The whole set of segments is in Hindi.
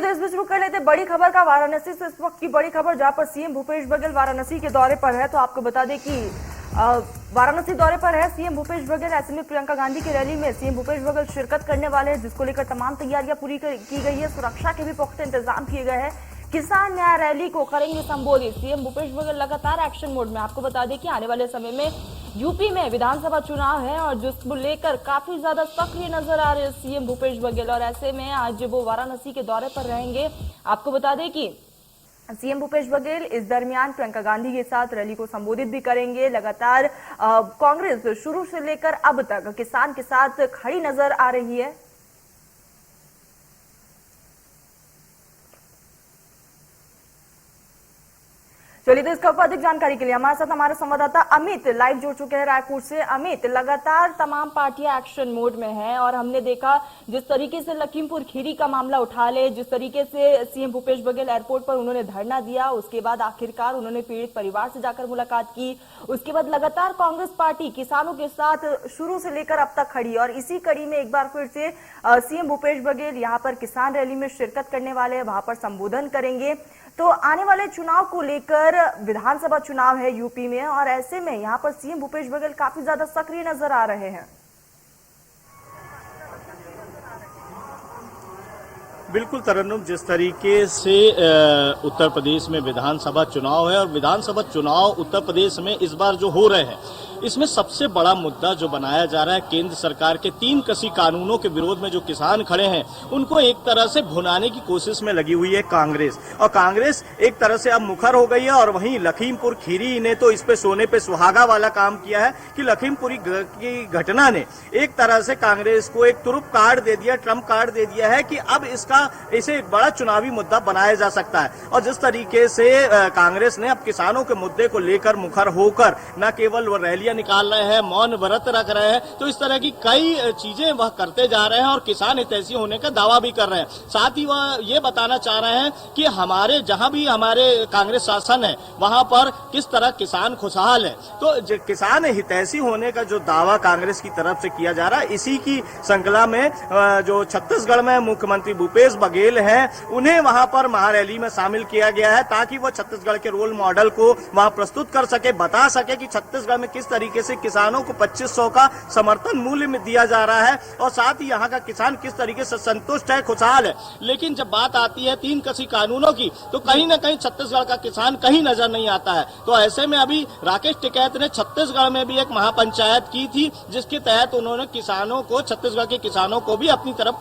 चलिए इस बीच रुक कर लेते बड़ी खबर का वाराणसी से। इस वक्त की बड़ी खबर जहां पर सीएम भूपेश बघेल वाराणसी के दौरे पर है, तो आपको बता दें कि वाराणसी दौरे पर है सीएम भूपेश बघेल। ऐसे में प्रियंका गांधी की रैली में सीएम भूपेश बघेल शिरकत करने वाले हैं, जिसको लेकर तमाम तैयारियां पूरी की गई है। सुरक्षा के भी पुख्ता इंतजाम किए गए हैं। किसान न्याय रैली को करेंगे संबोधित सीएम भूपेश बघेल लगातार एक्शन मोड में। आपको बता दें कि आने वाले समय में यूपी में विधानसभा चुनाव है और जिसको लेकर काफी ज्यादा सक्रिय नजर आ रहे हैं सीएम भूपेश बघेल, और ऐसे में आज वो वाराणसी के दौरे पर रहेंगे। आपको बता दें कि सीएम भूपेश बघेल इस दरमियान प्रियंका गांधी के साथ रैली को संबोधित भी करेंगे। लगातार कांग्रेस शुरू से लेकर अब तक किसान के साथ खड़ी नजर आ रही है। चलिए तो इसके ऊपर अधिक जानकारी के लिए हमारे साथ हमारे संवाददाता अमित लाइव जुड़ चुके हैं रायपुर से। अमित, लगातार तमाम पार्टियां एक्शन मोड में हैं और हमने देखा जिस तरीके से लखीमपुर खीरी का मामला उठा ले, जिस तरीके से सीएम भूपेश बघेल एयरपोर्ट पर उन्होंने धरना दिया, उसके बाद आखिरकार उन्होंने पीड़ित परिवार से जाकर मुलाकात की। उसके बाद लगातार कांग्रेस पार्टी किसानों के साथ शुरू से लेकर अब तक खड़ी, और इसी कड़ी में एक बार फिर से सीएम भूपेश बघेल यहाँ पर किसान रैली में शिरकत करने वाले हैं, वहां पर संबोधन करेंगे। तो आने वाले चुनाव को लेकर विधानसभा चुनाव है यूपी में, और ऐसे में यहां पर सीएम भूपेश बघेल काफी ज्यादा सक्रिय नजर आ रहे हैं। बिल्कुल तरन्नुम, जिस तरीके से उत्तर प्रदेश में विधानसभा चुनाव है और विधानसभा चुनाव उत्तर प्रदेश में इस बार जो हो रहे हैं, इसमें सबसे बड़ा मुद्दा जो बनाया जा रहा है केंद्र सरकार के 3 कृषि कानूनों के विरोध में जो किसान खड़े हैं उनको एक तरह से भुनाने की कोशिश में लगी हुई है कांग्रेस। और कांग्रेस एक तरह से अब मुखर हो गई है। और वहीं लखीमपुर खीरी ने तो इस पे सोने पे सुहागा वाला काम किया है कि लखीमपुरी की घटना ने एक तरह से कांग्रेस को एक तुरुप कार्ड दे दिया, ट्रम्प कार्ड दे दिया है कि अब इसे एक बड़ा चुनावी मुद्दा बनाया जा सकता है। और जिस तरीके से कांग्रेस ने अब किसानों के मुद्दे को लेकर मुखर होकर न केवल वो रैलियां निकाल रहे हैं, मौन व्रत रख रहे हैं, तो इस तरह की कई चीजें वह करते जा रहे हैं और किसान हितैषी होने का दावा भी कर रहे हैं। साथ ही वह ये बताना चाह रहे हैं कि हमारे जहां भी हमारे कांग्रेस शासन है वहां पर किस तरह किसान खुशहाल है। तो किसान हितैषी होने का जो दावा कांग्रेस की तरफ से किया जा रहा है, इसी की श्रृंखला में जो छत्तीसगढ़ में मुख्यमंत्री भूपेश बघेल हैं उन्हें वहां पर महारैली में शामिल किया गया है, ताकि वो छत्तीसगढ़ के रोल मॉडल को वहां प्रस्तुत कर सके, बता सके कि छत्तीसगढ़ में किस तरीके से किसानों को 2500 का समर्थन मूल्य में दिया जा रहा है और साथ ही यहाँ का किसान किस तरीके से संतुष्ट है, खुशहाल है। लेकिन जब बात आती है 3 कृषि कानूनों की, तो कहीं न कहीं छत्तीसगढ़ का किसान कहीं नजर नहीं आता है। तो ऐसे में अभी राकेश टिकैत ने छत्तीसगढ़ में भी एक महापंचायत की थी, जिसके तहत उन्होंने किसानों को, छत्तीसगढ़ के किसानों को भी अपनी तरफ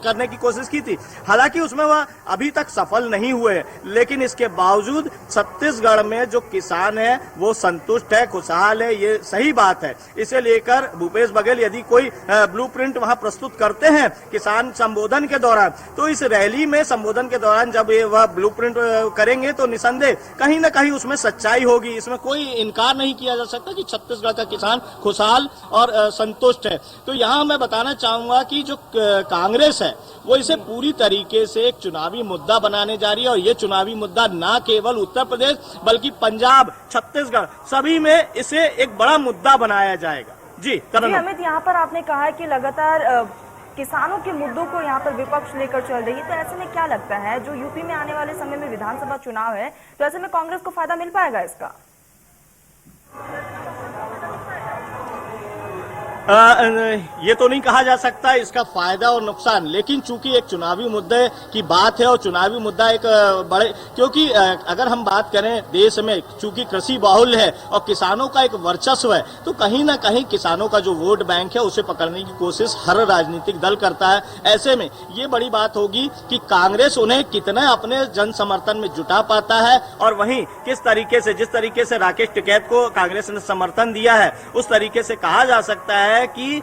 करने की कोशिश की थी। हालांकि उसमें वह अभी तक सफल नहीं हुए, लेकिन इसके बावजूद छत्तीसगढ़ में जो किसान है वो संतुष्ट है, खुशहाल है, ये सही बात है। इसे लेकर भूपेश बघेल यदि कोई ब्लूप्रिंट वहां प्रस्तुत करते हैं किसान संबोधन के दौरान, तो इस रैली में संबोधन के दौरान जब वह ब्लूप्रिंट करेंगे तो निसंदेह कहीं न कहीं उसमें सच्चाई होगी। इसमें कोई इनकार नहीं किया जा सकता कि छत्तीसगढ़ का किसान खुशहाल और संतुष्ट है। तो यहाँ मैं बताना चाहूंगा कि जो कांग्रेस है वो इसे पूरी तरीके से एक चुनावी मुद्दा बनाने जा रही है, और ये चुनावी मुद्दा न केवल उत्तर प्रदेश बल्कि पंजाब, छत्तीसगढ़ सभी में इसे एक बड़ा मुद्दा बनाया जाएगा। जी अमित, यहाँ पर आपने कहा है कि लगातार किसानों के मुद्दों को यहाँ पर विपक्ष लेकर चल रही है, तो ऐसे में क्या लगता है जो यूपी में आने वाले समय में विधानसभा चुनाव है, तो ऐसे में कांग्रेस को फायदा मिल पाएगा इसका? ये तो नहीं कहा जा सकता इसका फायदा और नुकसान, लेकिन चूंकि एक चुनावी मुद्दे की बात है और चुनावी मुद्दा एक बड़े, क्योंकि अगर हम बात करें देश में चूंकि कृषि बाहुल है और किसानों का एक वर्चस्व है, तो कहीं ना कहीं किसानों का जो वोट बैंक है उसे पकड़ने की कोशिश हर राजनीतिक दल करता है। ऐसे में ये बड़ी बात होगी कि कांग्रेस उन्हें कितना अपने जन समर्थन में जुटा पाता है, और वहीं किस तरीके से, जिस तरीके से राकेश टिकैत को कांग्रेस ने समर्थन दिया है, उस तरीके से कहा जा सकता है कि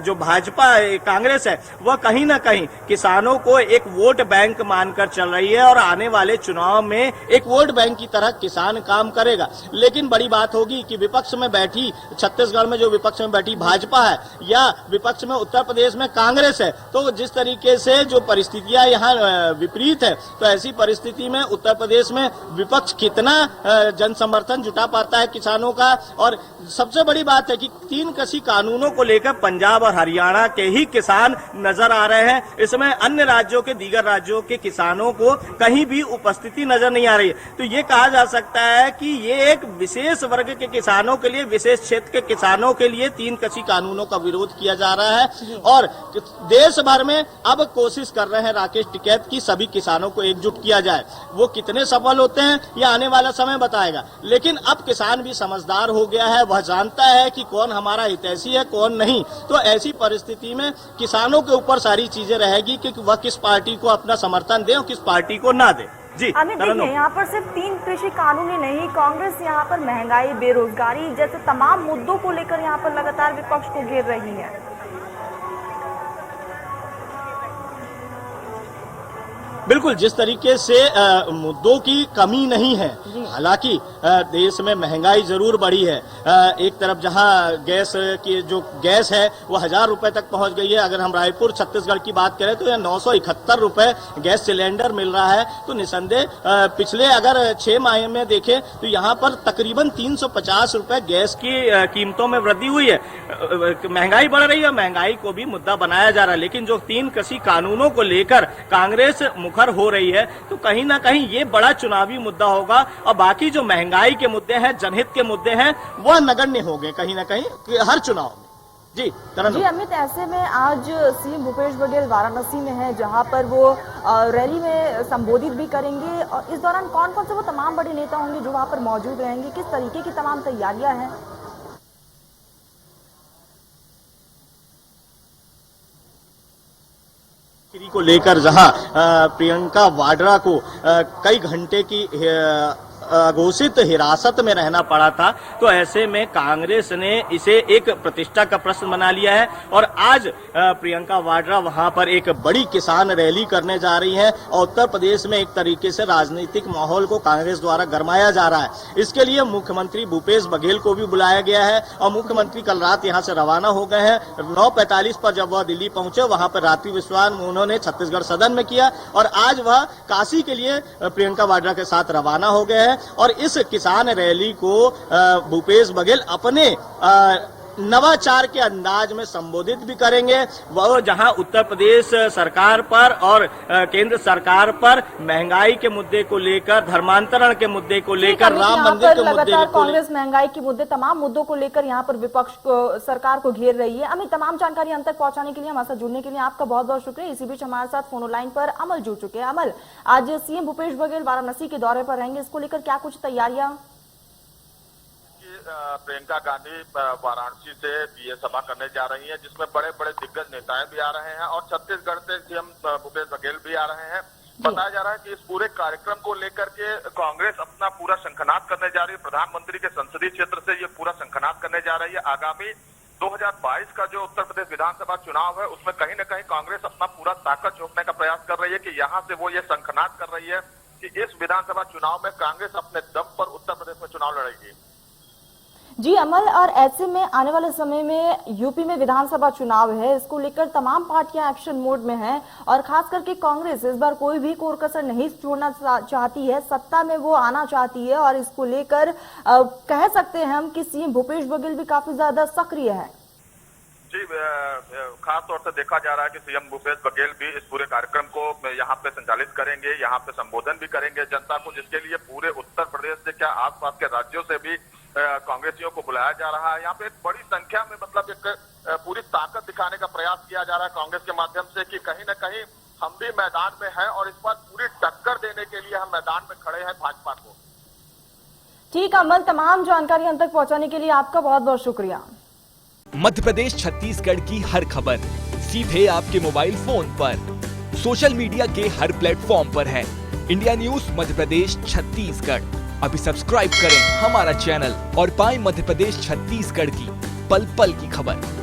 जो भाजपा कांग्रेस है वह कहीं ना कहीं किसानों को एक वोट बैंक मानकर चल रही है, और आने वाले चुनाव में एक वोट बैंक की तरह किसान काम करेगा। लेकिन बड़ी बात होगी कि विपक्ष में बैठी, छत्तीसगढ़ में जो विपक्ष में बैठी भाजपा है या विपक्ष में उत्तर प्रदेश में कांग्रेस है, तो जिस तरीके से जो परिस्थितियां यहाँ विपरीत है, तो ऐसी परिस्थिति में उत्तर प्रदेश में विपक्ष कितना जन समर्थन जुटा पाता है किसानों का। और सबसे बड़ी बात है कि 3 कृषि कानूनों को लेकर पंजाब और हरियाणा के ही किसान नजर आ रहे हैं। इसमें अन्य राज्यों के, दीगर राज्यों के किसानों को कहीं भी उपस्थिति नजर नहीं आ रही है। तो ये कहा जा सकता है कि ये एक विशेष वर्ग के किसानों के लिए, विशेष क्षेत्र के किसानों के लिए 3 कृषि कानूनों का विरोध किया जा रहा है और देश भर में अब कोशिश कर रहे हैं राकेश टिकैत की सभी किसानों को एकजुट किया जाए। वो कितने सफल होते हैं ये आने वाला समय बताएगा, लेकिन अब किसान भी समझदार हो गया है। वह जानता है कि कौन हमारा हितैषी है, कौन नहीं। तो ऐसी परिस्थिति में किसानों के ऊपर सारी चीजें रहेगी कि वह किस पार्टी को अपना समर्थन दे और किस पार्टी को ना दे। जी अमित, देखिए यहाँ पर सिर्फ 3 कृषि कानून ही नहीं, कांग्रेस यहाँ पर महंगाई, बेरोजगारी जैसे तमाम मुद्दों को लेकर यहाँ पर लगातार विपक्ष को घेर रही है। बिल्कुल, जिस तरीके से मुद्दों की कमी नहीं है। हालांकि देश में महंगाई जरूर बढ़ी है। एक तरफ जहां गैस की जो गैस है वो 1000 रुपए तक पहुंच गई है। अगर हम रायपुर छत्तीसगढ़ की बात करें तो यह 971 रुपए गैस सिलेंडर मिल रहा है। तो निसंदेह पिछले अगर 6 माह में देखें तो यहाँ पर तकरीबन 350 रुपए गैस की कीमतों में वृद्धि हुई है। महंगाई बढ़ रही है, महंगाई को भी मुद्दा बनाया जा रहा है। लेकिन जो 3 कृषि कानूनों को लेकर कांग्रेस हो रही है तो कहीं ना कहीं ये बड़ा चुनावी मुद्दा होगा और बाकी जो महंगाई के मुद्दे हैं, जनहित के मुद्दे हैं, वह नगण्य हो गए कहीं ना कहीं हर चुनाव में। जी अमित, ऐसे में आज सीएम भूपेश बघेल वाराणसी में है जहां पर वो रैली में संबोधित भी करेंगे और इस दौरान कौन कौन से वो तमाम बड़े नेता होंगे जो वहां पर मौजूद रहेंगे, किस तरीके की तमाम तैयारियां हैं? को लेकर जहां प्रियंका वाड्रा को कई घंटे की अघोषित हिरासत में रहना पड़ा था, तो ऐसे में कांग्रेस ने इसे एक प्रतिष्ठा का प्रश्न बना लिया है और आज प्रियंका वाड्रा वहां पर एक बड़ी किसान रैली करने जा रही है और उत्तर प्रदेश में एक तरीके से राजनीतिक माहौल को कांग्रेस द्वारा गरमाया जा रहा है। इसके लिए मुख्यमंत्री भूपेश बघेल को भी बुलाया गया है और मुख्यमंत्री कल रात यहां से रवाना हो गए हैं। 9:45 पर जब वह दिल्ली पहुंचे, वहां पर रात्रि विश्राम उन्होंने छत्तीसगढ़ सदन में किया और आज वह काशी के लिए प्रियंका वाड्रा के साथ रवाना हो गए हैं और इस किसान रैली को भूपेश बघेल अपने नवाचार के अंदाज में संबोधित भी करेंगे। वो जहां उत्तर प्रदेश सरकार पर और केंद्र सरकार पर महंगाई के मुद्दे को लेकर, धर्मांतरण के मुद्दे को लेकर, राम मंदिर के मुद्दे को कांग्रेस महंगाई के मुद्दे, तमाम मुद्दों को लेकर यहाँ पर विपक्ष को, सरकार को घेर रही है। अमित, तमाम जानकारी हम तक पहुंचाने के लिए, हमारे साथ जुड़ने के लिए आपका बहुत बहुत शुक्रिया। इसी बीच हमारे साथ फोन लाइन पर अमल जुड़ चुके हैं। अमल, आज सीएम भूपेश बघेल वाराणसी के दौरे पर रहेंगे, इसको लेकर क्या कुछ तैयारियां? प्रियंका गांधी वाराणसी से ये सभा करने जा रही हैं, जिसमें बड़े बड़े दिग्गज नेताएं भी आ रहे हैं और छत्तीसगढ़ से सीएम भूपेश बघेल भी आ रहे हैं। बताया जा रहा है कि इस पूरे कार्यक्रम को लेकर के कांग्रेस अपना पूरा शंखनाद करने जा रही है। प्रधानमंत्री के संसदीय क्षेत्र से ये पूरा शंखनाद करने जा रही है। आगामी 2022 का जो उत्तर प्रदेश विधानसभा चुनाव है उसमें कहीं न कहीं कांग्रेस अपना पूरा ताकत झोंकने का प्रयास कर रही है कि यहाँ से वो ये शंखनाद कर रही है कि इस विधानसभा चुनाव में कांग्रेस अपने दम पर उत्तर प्रदेश में चुनाव लड़ेगी। जी अमल, और ऐसे में आने वाले समय में यूपी में विधानसभा चुनाव है, इसको लेकर तमाम पार्टियां एक्शन मोड में हैं और खास करके कांग्रेस इस बार कोई भी कोर कसर नहीं छोड़ना चाहती है, सत्ता में वो आना चाहती है और इसको लेकर कह सकते हैं हम कि सीएम भूपेश बघेल भी काफी ज्यादा सक्रिय है। जी, खास तौर से देखा जा रहा है कि सीएम भूपेश बघेल भी इस पूरे कार्यक्रम को यहाँ पे संचालित करेंगे, यहाँ पे संबोधन भी करेंगे जनता को, जिसके लिए पूरे उत्तर प्रदेश से क्या आसपास के राज्यों से भी कांग्रेसियों को बुलाया जा रहा है। यहाँ पे एक बड़ी संख्या में मतलब एक पूरी ताकत दिखाने का प्रयास किया जा रहा है कांग्रेस के माध्यम से कि कहीं न कहीं हम भी मैदान में हैं और इस बार पूरी टक्कर देने के लिए हम मैदान में खड़े हैं भाजपा को। ठीक अमल, तमाम जानकारी हम तक पहुंचाने के लिए आपका बहुत बहुत शुक्रिया। मध्य प्रदेश छत्तीसगढ़ की हर खबर सीधे आपके मोबाइल फोन पर, सोशल मीडिया के हर प्लेटफॉर्म पर है। इंडिया न्यूज मध्य प्रदेश छत्तीसगढ़, अभी सब्सक्राइब करें हमारा चैनल और पाएं मध्य प्रदेश छत्तीसगढ़ की पल पल की खबर।